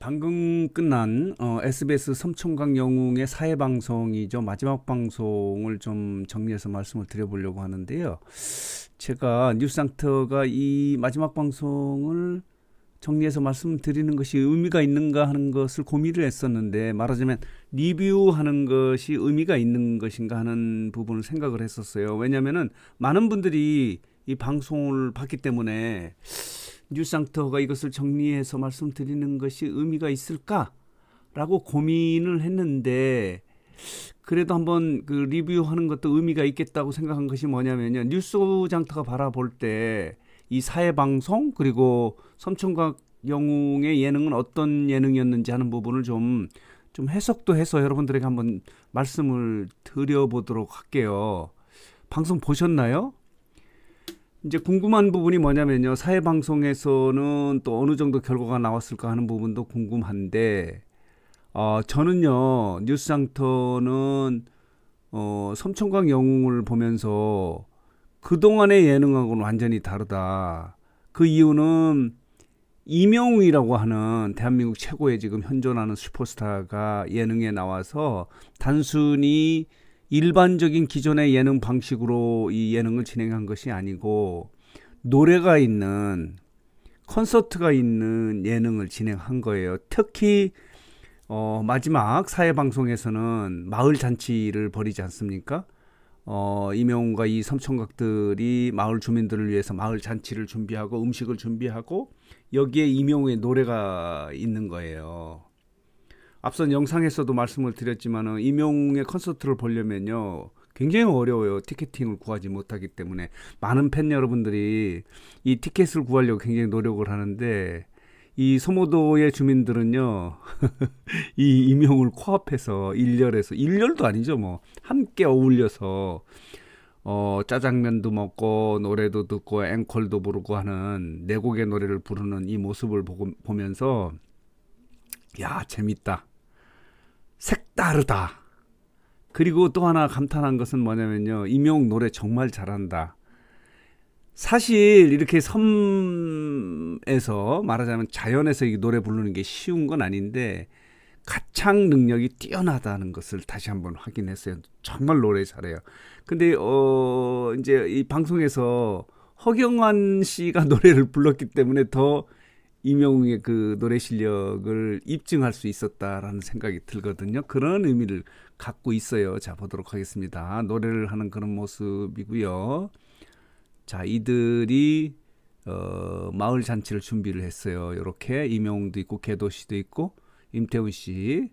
방금 끝난 SBS 섬총각 영웅의 사회 방송이죠. 마지막 방송을 좀 정리해서 말씀을 드려보려고 하는데요. 제가 뉴스상터가 이 마지막 방송을 정리해서 말씀드리는 것이 의미가 있는가 하는 것을 고민을 했었는데, 말하자면 리뷰하는 것이 의미가 있는 것인가 하는 부분을 생각을 했었어요. 왜냐하면은 많은 분들이 이 방송을 봤기 때문에 뉴스상터가 이것을 정리해서 말씀드리는 것이 의미가 있을까라고 고민을 했는데, 그래도 한번 그 리뷰하는 것도 의미가 있겠다고 생각한 것이 뭐냐면요, 뉴스장터가 바라볼 때 이 사회 방송 그리고 섬총각 영웅의 예능은 어떤 예능이었는지 하는 부분을 좀 해석도 해서 여러분들에게 한번 말씀을 드려보도록 할게요. 방송 보셨나요? 이제 궁금한 부분이 뭐냐면요, 사회 방송에서는 또 어느 정도 결과가 나왔을까 하는 부분도 궁금한데, 저는요 뉴스장터는 섬총각 영웅을 보면서 그동안의 예능하고는 완전히 다르다. 그 이유는 이명웅이라고 하는 대한민국 최고의 지금 현존하는 슈퍼스타가 예능에 나와서 단순히 일반적인 기존의 예능 방식으로 이 예능을 진행한 것이 아니고, 노래가 있는, 콘서트가 있는 예능을 진행한 거예요. 특히 마지막 사회 방송에서는 마을 잔치를 벌이지 않습니까? 이명웅과 이 섬총각들이 마을 주민들을 위해서 마을 잔치를 준비하고 음식을 준비하고, 여기에 이명웅의 노래가 있는 거예요. 앞선 영상에서도 말씀을 드렸지만은 이명웅의 콘서트를 보려면요 굉장히 어려워요. 티켓팅을 구하지 못하기 때문에 많은 팬 여러분들이 이 티켓을 구하려고 굉장히 노력을 하는데, 이 소모도의 주민들은요 이 이명웅을 코앞에서 일렬도 아니죠, 뭐 함께 어울려서 짜장면도 먹고 노래도 듣고 앵콜도 부르고 하는 네 곡의 노래를 부르는 이 모습을 보면서, 야, 재밌다, 색다르다. 그리고 또 하나 감탄한 것은 뭐냐면요, 이명웅 노래 정말 잘한다. 사실 이렇게 섬에서 말하자면 자연에서 이 노래 부르는 게 쉬운 건 아닌데, 가창 능력이 뛰어나다는 것을 다시 한번 확인했어요. 정말 노래 잘해요. 근데 이제 이 방송에서 허경환 씨가 노래를 불렀기 때문에 더 이명웅의 그 노래 실력을 입증할 수 있었다라는 생각이 들거든요. 그런 의미를 갖고 있어요. 자, 보도록 하겠습니다. 노래를 하는 그런 모습이고요. 자, 이들이 마을 잔치를 준비를 했어요. 이렇게 이명웅도 있고 개도 씨도 있고 임태훈 씨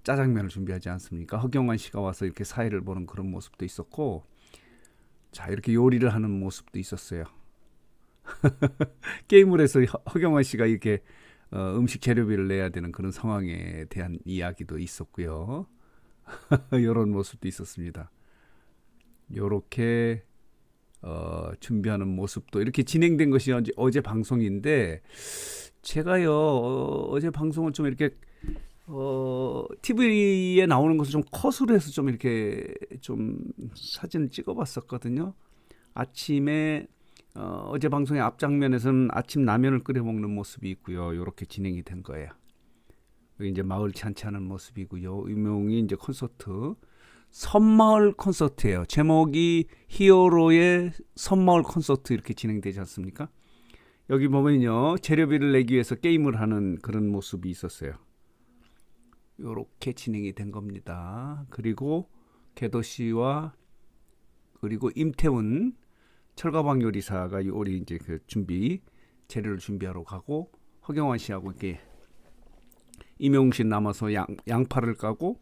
짜장면을 준비하지 않습니까? 허경환 씨가 와서 이렇게 사회를 보는 그런 모습도 있었고, 자, 이렇게 요리를 하는 모습도 있었어요. 게임을 해서 허경환 씨가 이렇게 음식 재료비를 내야 되는 그런 상황에 대한 이야기도 있었고요. 이런 모습도 있었습니다. 이렇게 준비하는 모습도 이렇게 진행된 것이 어제 방송인데, 제가요 어제 방송을 좀 이렇게 TV에 나오는 것을 좀 컷으로 해서 좀 이렇게 좀 사진을 찍어봤었거든요. 아침에 어제 방송의 앞장면에서는 아침 라면을 끓여 먹는 모습이 있고요. 이렇게 진행이 된 거예요. 여기 이제 마을 잔치하는 모습이고요. 이명웅이 이제 콘서트, 섬마을 콘서트예요. 제목이 히어로의 섬마을 콘서트 이렇게 진행되지 않습니까? 여기 보면요, 재료비를 내기 위해서 게임을 하는 그런 모습이 있었어요. 이렇게 진행이 된 겁니다. 그리고 개도 씨와 그리고 임태훈 철가방 요리사가 요리 이제 그 재료를 준비하러 가고, 허경환 씨하고 이렇게 이명웅 씨 남아서 양파를 까고,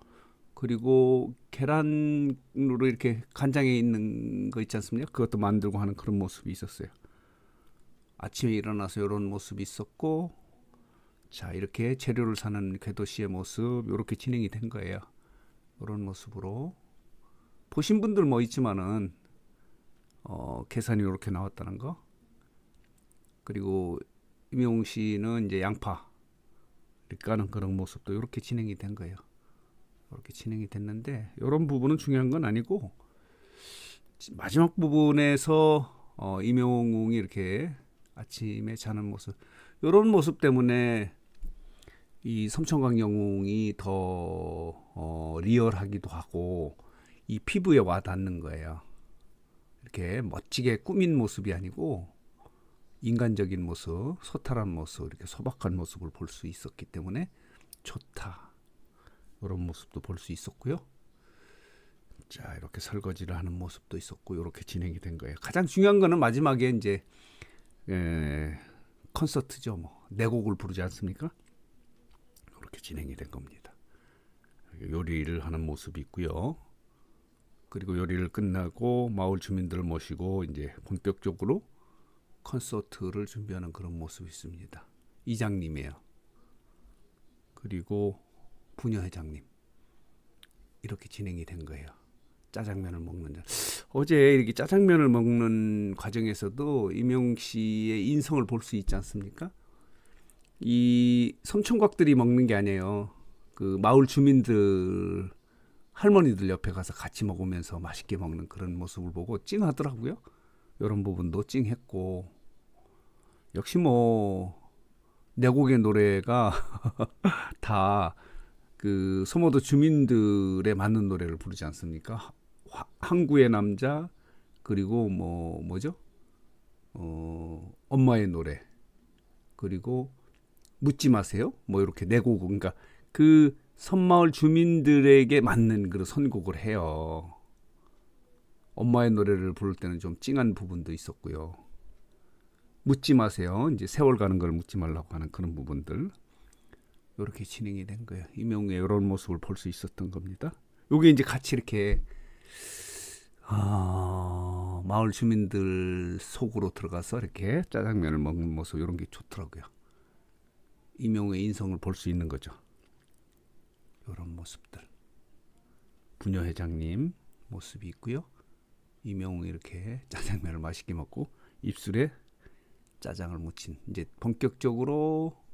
그리고 계란으로 이렇게 간장에 있는 거 있지 않습니까? 그것도 만들고 하는 그런 모습이 있었어요. 아침에 일어나서 이런 모습이 있었고, 자, 이렇게 재료를 사는 궤도 씨의 모습 이렇게 진행이 된 거예요. 이런 모습으로 보신 분들 뭐 있지만은 계산이 이렇게 나왔다는 거. 그리고 임영웅 씨는 이제 양파 이렇게 까는 그런 모습도 이렇게 진행이 된 거예요. 이렇게 진행이 됐는데, 이런 부분은 중요한 건 아니고, 마지막 부분에서 임영웅이 이렇게 아침에 자는 모습, 이런 모습 때문에 이 섬청각 영웅이 더 리얼하기도 하고 이 피부에 와 닿는 거예요. 이렇게 멋지게 꾸민 모습이 아니고 인간적인 모습, 소탈한 모습, 이렇게 소박한 모습을 볼 수 있었기 때문에 좋다. 이런 모습도 볼 수 있었고요. 자, 이렇게 설거지를 하는 모습도 있었고 이렇게 진행이 된 거예요. 가장 중요한 거는 마지막에 이제 콘서트죠. 뭐 네 곡을 부르지 않습니까? 이렇게 진행이 된 겁니다. 요리를 하는 모습이 있고요. 그리고 요리를 끝나고 마을 주민들을 모시고 이제 본격적으로 콘서트를 준비하는 그런 모습이 있습니다. 이장님이에요. 그리고 부녀회장님. 이렇게 진행이 된 거예요. 짜장면을 먹는. 어제 이렇게 짜장면을 먹는 과정에서도 임영웅 씨의 인성을 볼 수 있지 않습니까? 이 섬청각들이 먹는 게 아니에요. 그 마을 주민들, 할머니들 옆에 가서 같이 먹으면서 맛있게 먹는 그런 모습을 보고 찡하더라고요. 이런 부분도 찡했고, 역시 뭐 네 곡의 노래가 다 그 소모도 주민들에 맞는 노래를 부르지 않습니까? 항구의 남자, 그리고 뭐죠? 엄마의 노래, 그리고 묻지 마세요. 뭐 이렇게 네 곡, 그러니까 그 섬마을 주민들에게 맞는 그런 선곡을 해요. 엄마의 노래를 부를 때는 좀 찡한 부분도 있었고요. 묻지 마세요. 이제 세월 가는 걸 묻지 말라고 하는 그런 부분들. 이렇게 진행이 된 거예요. 임영웅의 이런 모습을 볼 수 있었던 겁니다. 요게 이제 같이 이렇게 마을 주민들 속으로 들어가서 이렇게 짜장면을 먹는 모습, 이런 게 좋더라고요. 임영웅의 인성을 볼 수 있는 거죠. 이런 모습들. 부녀회장님 모습이 있고요. 임영웅이 이렇게 짜장면을 맛있게 먹고 입술에 짜장을 묻힌, 이제 본격적으로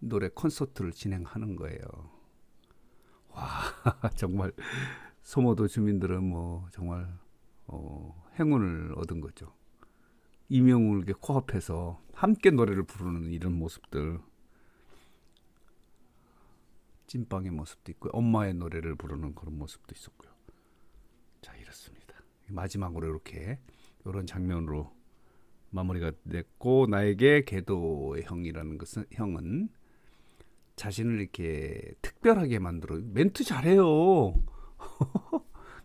노래 콘서트를 진행하는 거예요. 와, 정말 소모도 주민들은 뭐 정말 행운을 얻은 거죠. 임영웅을 이렇게 코앞에서 함께 노래를 부르는 이런 모습들. 찐빵의 모습도 있고 엄마의 노래를 부르는 그런 모습도 있었고요. 자, 이렇습니다. 마지막으로 이렇게 이런 장면으로 마무리가 됐고, 나에게 계도의 형이라는 것은, 형은 자신을 이렇게 특별하게 만들어. 멘트 잘해요.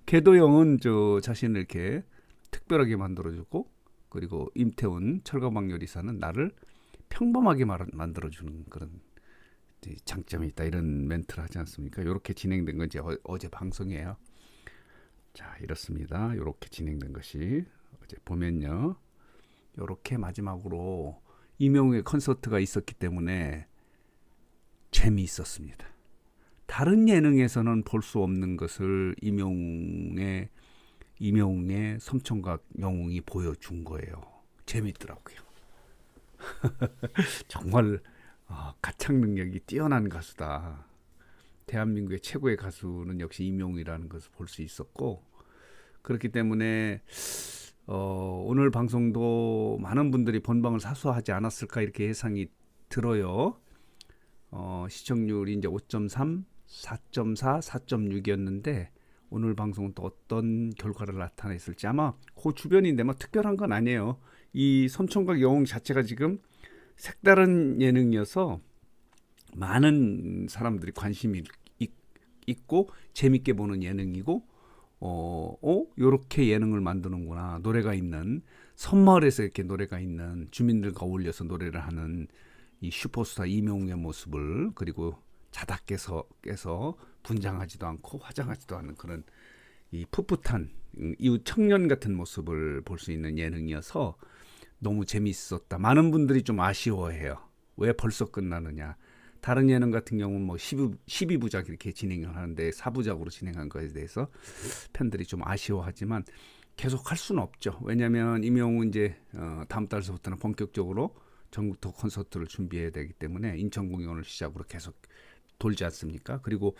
계도 형은 저 자신을 이렇게 특별하게 만들어주고, 그리고 임태훈 철가방 요리사는 나를 평범하게 만들어주는 그런 장점이 있다. 이런 멘트를 하지 않습니까? 이렇게 진행된 건 이제 어제 방송이에요. 자, 이렇습니다. 이렇게 진행된 것이 어제 보면요. 이렇게 마지막으로 임영웅의 콘서트가 있었기 때문에 재미있었습니다. 다른 예능에서는 볼 수 없는 것을 임영웅의 섬청각 영웅이 보여준 거예요. 재밌더라고요. 정말 가창 능력이 뛰어난 가수다. 대한민국의 최고의 가수는 역시 임영웅이라는 것을 볼 수 있었고, 그렇기 때문에 오늘 방송도 많은 분들이 본방을 사수하지 않았을까 이렇게 예상이 들어요. 시청률이 이제 5.3, 4.4, 4.6이었는데 오늘 방송은 또 어떤 결과를 나타냈을지, 아마 그 주변인데 뭐 특별한 건 아니에요. 이 섬청각 영웅 자체가 지금 색다른 예능이어서 많은 사람들이 관심이 있고 재밌게 보는 예능이고, 요렇게 예능을 만드는구나. 노래가 있는, 섬마을에서 이렇게 노래가 있는, 주민들과 어울려서 노래를 하는 이 슈퍼스타 임영웅의 모습을, 그리고 자다 깨서 분장하지도 않고 화장하지도 않은 그런 이 풋풋한 이웃 청년 같은 모습을 볼 수 있는 예능이어서 너무 재미있었다. 많은 분들이 좀 아쉬워해요. 왜 벌써 끝나느냐. 다른 예능 같은 경우는 뭐 12부작 이렇게 진행을 하는데 4부작으로 진행한 것에 대해서 팬들이 좀 아쉬워하지만 계속 할 수는 없죠. 왜냐하면 임영웅은 이제 다음 달서부터는 본격적으로 전국 투어 콘서트를 준비해야 되기 때문에 인천 공연을 시작으로 계속 돌지 않습니까? 그리고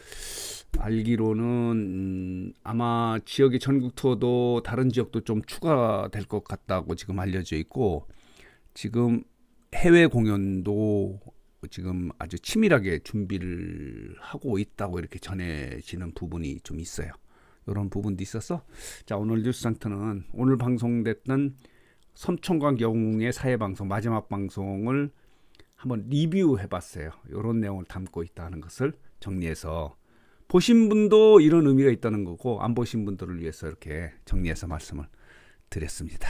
알기로는 아마 지역의 전국 투어도 다른 지역도 좀 추가될 것 같다고 지금 알려져 있고, 지금 해외 공연도 지금 아주 치밀하게 준비를 하고 있다고 이렇게 전해지는 부분이 좀 있어요. 이런 부분도 있어서 자, 오늘 뉴스상터는 오늘 방송됐던 섬총각 영웅의 사회방송 마지막 방송을 한번 리뷰해 봤어요. 이런 내용을 담고 있다는 것을 정리해서 보신 분도 이런 의미가 있다는 거고 안 보신 분들을 위해서 이렇게 정리해서 말씀을 드렸습니다.